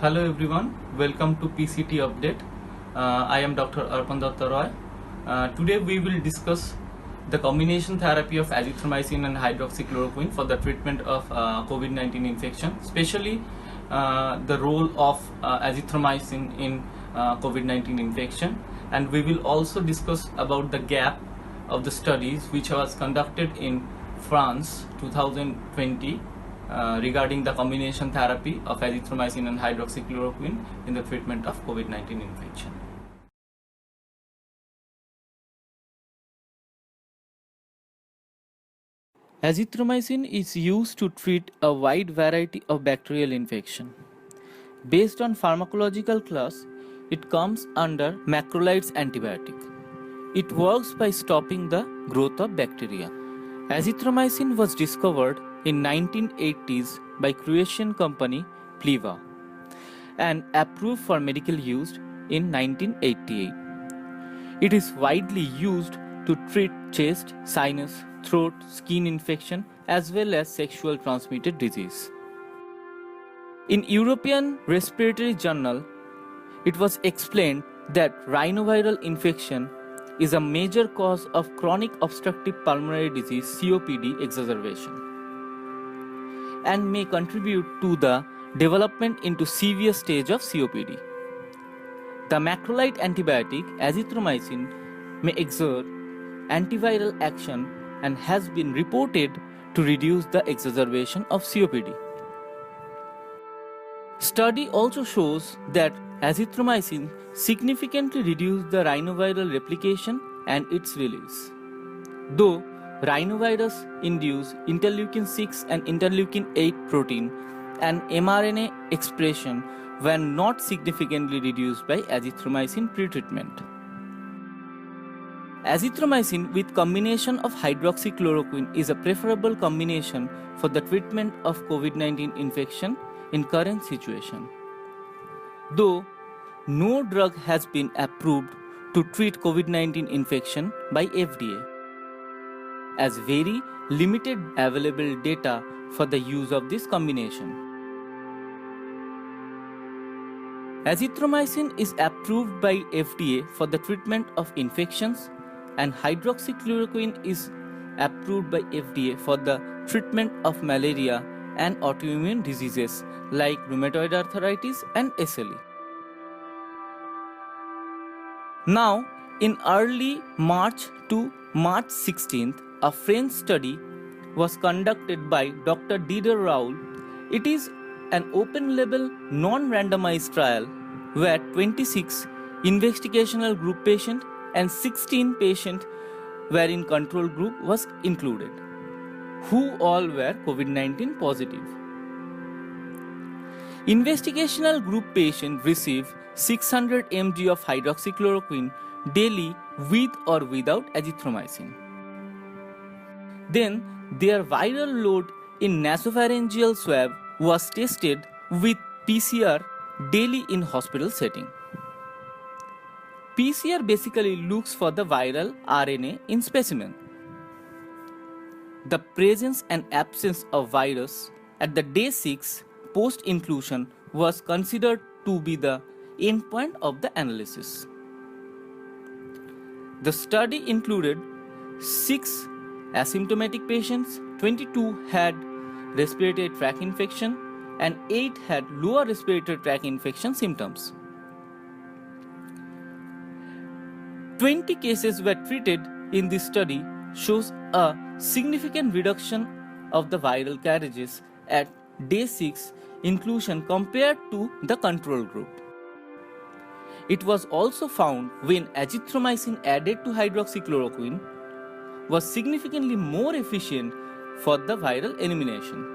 Hello everyone, welcome to PCT update. I am Dr. Arpan Datta Roy. Today we will discuss the combination therapy of azithromycin and hydroxychloroquine for the treatment of COVID-19 infection, especially the role of azithromycin in COVID-19 infection, and we will also discuss about the gap of the studies which was conducted in France 2020 regarding the combination therapy of azithromycin and hydroxychloroquine in the treatment of COVID-19 infection. Azithromycin is used to treat a wide variety of bacterial infection. Based on pharmacological class, it comes under macrolides antibiotic. It works by stopping the growth of bacteria. Azithromycin was discovered in 1980s by Croatian company Pliva and approved for medical use in 1988. It is widely used to treat chest, sinus, throat, skin infection as well as sexual transmitted disease. In European Respiratory Journal, it was explained that rhinoviral infection is a major cause of chronic obstructive pulmonary disease COPD exacerbation and may contribute to the development into severe stage of COPD. The macrolide antibiotic azithromycin may exert antiviral action and has been reported to reduce the exacerbation of COPD. Study also shows that azithromycin significantly reduced the rhinoviral replication and its release. Though rhinovirus induce interleukin 6 and interleukin 8 protein and mRNA expression were not significantly reduced by azithromycin pretreatment. Azithromycin with combination of hydroxychloroquine is a preferable combination for the treatment of COVID-19 infection in current situation. Though no drug has been approved to treat COVID-19 infection by FDA, as very limited available data for the use of this combination. Azithromycin is approved by FDA for the treatment of infections and hydroxychloroquine is approved by FDA for the treatment of malaria and autoimmune diseases like rheumatoid arthritis and SLE. Now, in early March to March 16th, a French study was conducted by Dr. Didier Raoult. It is an open-label, non-randomized trial where 26 investigational group patients and 16 patients were in control group was included, who all were COVID-19 positive. Investigational group patients received 600 mg of hydroxychloroquine daily with or without azithromycin. Then their viral load in nasopharyngeal swab was tested with PCR daily in hospital setting. PCR basically looks for the viral RNA in specimen. The presence and absence of virus at the day 6 post-inclusion was considered to be the endpoint of the analysis. The study included 6 asymptomatic patients, 22 had respiratory tract infection and 8 had lower respiratory tract infection symptoms. 20 cases were treated in this study shows a significant reduction of the viral carriages at day 6 inclusion compared to the control group. It was also found when azithromycin added to hydroxychloroquine was significantly more efficient for the viral elimination.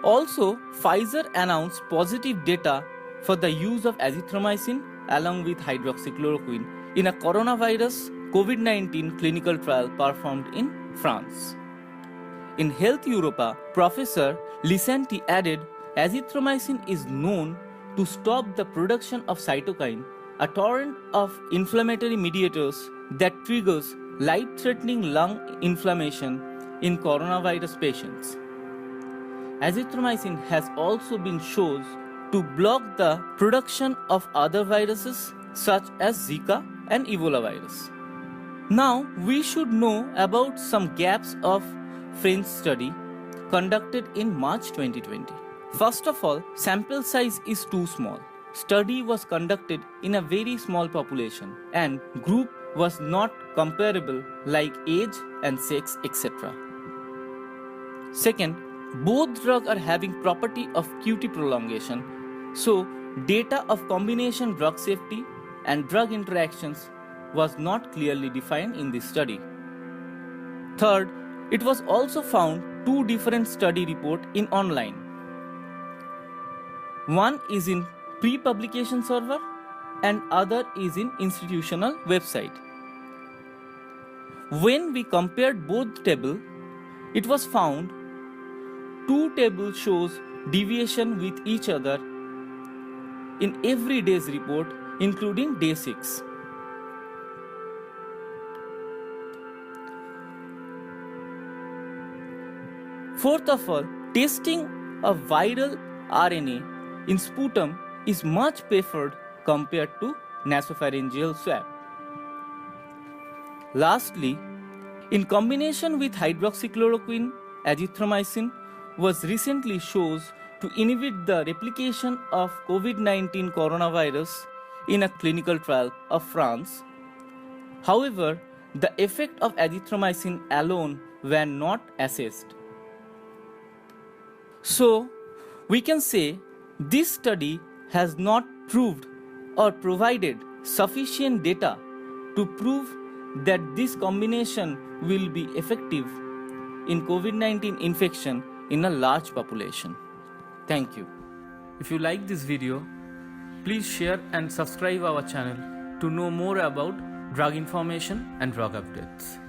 Also, Pfizer announced positive data for the use of azithromycin along with hydroxychloroquine in a coronavirus COVID-19 clinical trial performed in France. In Health Europa, Professor Lisanti added, azithromycin is known to stop the production of cytokine, a torrent of inflammatory mediators that triggers life-threatening lung inflammation in coronavirus patients. azithromycin has also been shown to block the production of other viruses such as Zika and Ebola virus. Now we should know about some gaps of French study conducted in March 2020. First of all, sample size is too small. Study was conducted in a very small population and group was not comparable like age and sex, etc. Second, both drugs are having property of QT prolongation, so data of combination drug safety and drug interactions was not clearly defined in this study. Third, it was also found two different study reports in online. One is in pre-publication server and other is in institutional website. When we compared both tables, it was found two tables shows deviation with each other in every day's report, including day 6. Fourth of all, testing a viral RNA in sputum is much preferred compared to nasopharyngeal swab. Lastly, in combination with hydroxychloroquine, azithromycin was recently shown to inhibit the replication of COVID-19 coronavirus in a clinical trial of France. However, the effect of azithromycin alone were not assessed. So, we can say this study has not proved or provided sufficient data to prove that this combination will be effective in COVID-19 infection in a large population. Thank you. If you like this video, please share and subscribe our channel to know more about drug information and drug updates.